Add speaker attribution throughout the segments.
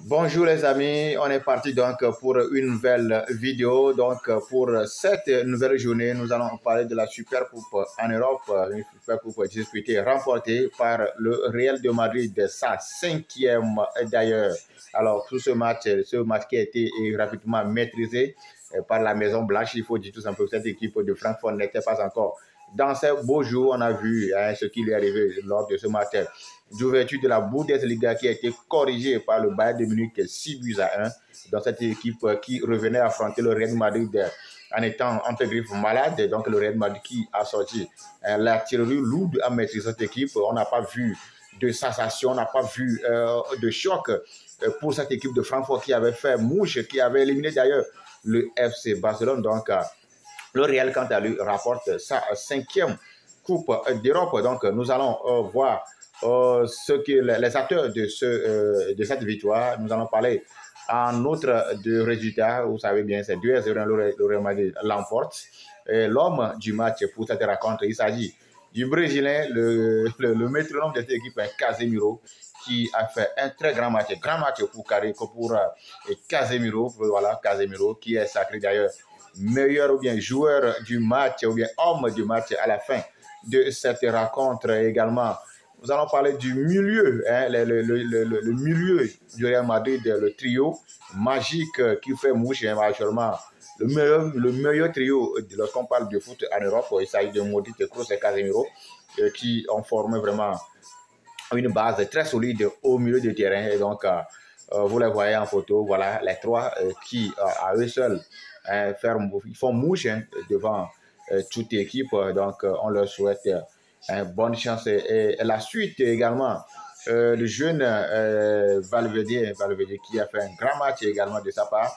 Speaker 1: Bonjour les amis, on est parti donc pour une nouvelle vidéo. Donc pour cette nouvelle journée, nous allons parler de la Super Coupe en Europe, une Super Coupe disputée, remportée par le Real de Madrid, sa cinquième d'ailleurs. Alors pour ce match qui a été rapidement maîtrisé par la Maison Blanche, il faut dire tout simplement que cette équipe de Francfort n'était pas encore dans ces beaux jours. On a vu ce qui lui est arrivé lors de ce match d'ouverture de la Bundesliga qui a été corrigée par le Bayern de Munich 6-1 dans cette équipe qui revenait affronter le Real Madrid en étant entre griffes malade. Donc le Real Madrid qui a sorti l'artillerie lourde à maîtriser cette équipe. On n'a pas vu de sensation, on n'a pas vu de choc pour cette équipe de Francfort qui avait fait mouche, qui avait éliminé d'ailleurs le FC Barcelone. Donc le Real, quant à lui, rapporte sa cinquième Coupe d'Europe. Donc nous allons voir les acteurs de cette victoire. Nous allons parler en outre de résultats. Vous savez bien, c'est 2-0, le Real Madrid l'emporte. L'homme du match pour cette rencontre, il s'agit du Brésilien, le métronome de cette équipe, Casemiro, qui a fait un très grand match pour Casemiro. Voilà, Casemiro qui est sacré d'ailleurs meilleur ou bien joueur du match ou bien homme du match à la fin de cette rencontre également. Nous allons parler du milieu, le milieu du Real Madrid, le trio magique qui fait mouche, majoritairement le meilleur trio lorsqu'on parle de foot en Europe. Il s'agit de Modric, Kroos et Casemiro qui ont formé vraiment une base très solide au milieu du terrain. Et donc, vous les voyez en photo, voilà, les trois qui, à eux seuls, ils font mouche devant toute équipe. Donc, on leur souhaite bonne chance. Et la suite également, le jeune Valverde qui a fait un grand match également de sa part.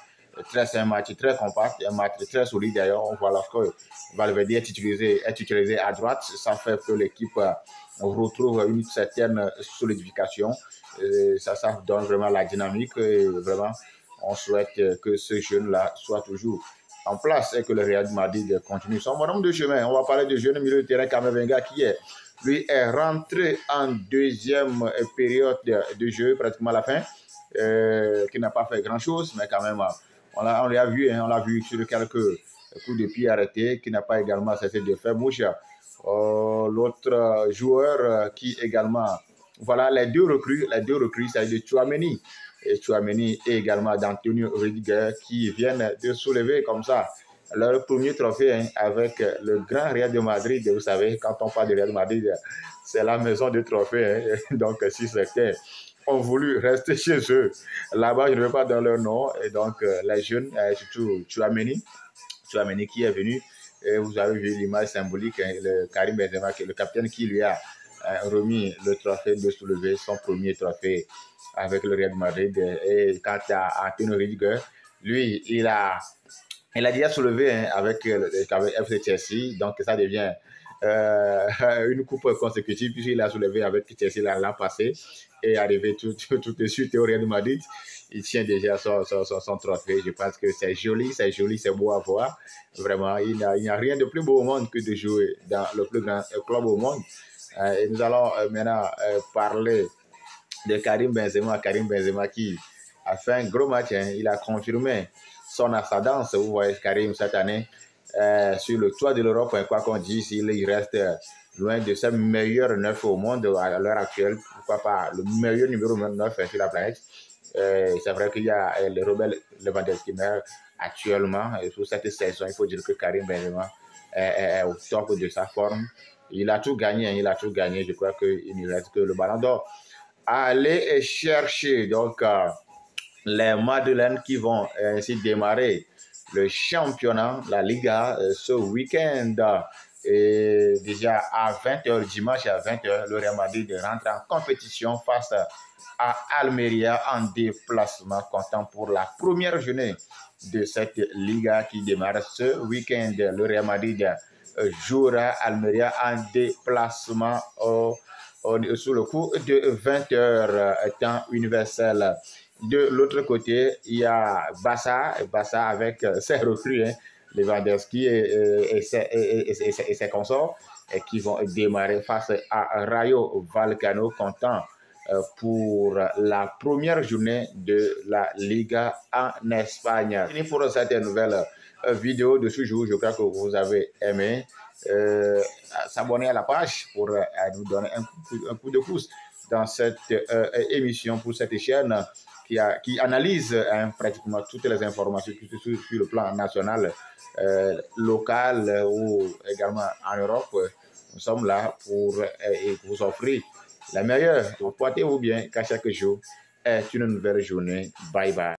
Speaker 1: Un match très compact, un match très solide d'ailleurs. On voit lorsque Valverde est utilisé à droite, ça fait que l'équipe retrouve une certaine solidification. Ça donne vraiment la dynamique et vraiment on souhaite que ce jeune-là soit toujours en place et que le Real Madrid continue son bonhomme de chemin. On va parler de jeune milieu de terrain Camavinga lui est rentré en deuxième période de jeu, pratiquement à la fin, qui n'a pas fait grand-chose, mais quand même, on l'a vu, on l'a vu sur quelques coups de pied arrêtés, qui n'a pas également cessé de faire mouche. L'autre joueur qui également, voilà, les deux recrues, c'est de Tchouaméni. Et Tchouaméni et également d'Antonio Rudiger qui viennent de soulever comme ça leur premier trophée avec le grand Real de Madrid. Vous savez, quand on parle de Real de Madrid, c'est la maison de trophées. Donc, si certains ont voulu rester chez eux, là-bas, je ne veux pas dans leur nom. Et donc, les jeunes, surtout Tchouaméni qui est venu, et vous avez vu l'image symbolique, le Karim Benzema, le capitaine qui lui a remis le trophée de soulever son premier trophée avec le Real de Madrid. Et quant à Antonio Rudiger, lui, il a déjà soulevé avec FC Chelsea, donc ça devient une coupe consécutive puisqu'il a soulevé avec Chelsea l'an passé et arrivé tout de suite au Real de Madrid. Il tient déjà son trophée. Je pense que c'est joli, c'est beau à voir. Vraiment, il n'y a rien de plus beau au monde que de jouer dans le plus grand club au monde. Et nous allons maintenant parler de Karim Benzema qui a fait un gros match. Il a confirmé son ascendance. Vous voyez Karim cette année sur le toit de l'Europe, quoi qu'on dise, il reste loin de ses meilleurs neufs au monde à l'heure actuelle. Pourquoi pas le meilleur numéro 9 sur la planète. C'est vrai qu'il y a le Robert Lewandowski, mais actuellement, sur cette saison, il faut dire que Karim Benzema est au top de sa forme. Il a tout gagné, Je crois qu'il ne reste que le ballon d'or. Allez chercher donc les Madeleines qui vont ainsi démarrer le championnat, la Liga, ce week-end. Et déjà à 20h, dimanche à 20h, le Real Madrid rentre en compétition face à Almeria en déplacement, comptant pour la première journée de cette Liga qui démarre ce week-end. Le Real Madrid jouera Almeria en déplacement sous le coup de 20h, temps universel. De l'autre côté, il y a Barça avec ses recrues, Lewandowski et ses consorts, qui vont démarrer face à Rayo Vallecano, comptant pour la première journée de la Liga en Espagne. Fini pour cette nouvelle vidéo de ce jour. Je crois que vous avez aimé. S'abonner à la page pour nous donner un coup de pouce dans cette émission pour cette chaîne qui analyse pratiquement toutes les informations sur le plan national, local ou également en Europe. Nous sommes là pour vous offrir la meilleure. Portez-vous bien, car chaque jour est une nouvelle journée. Bye bye.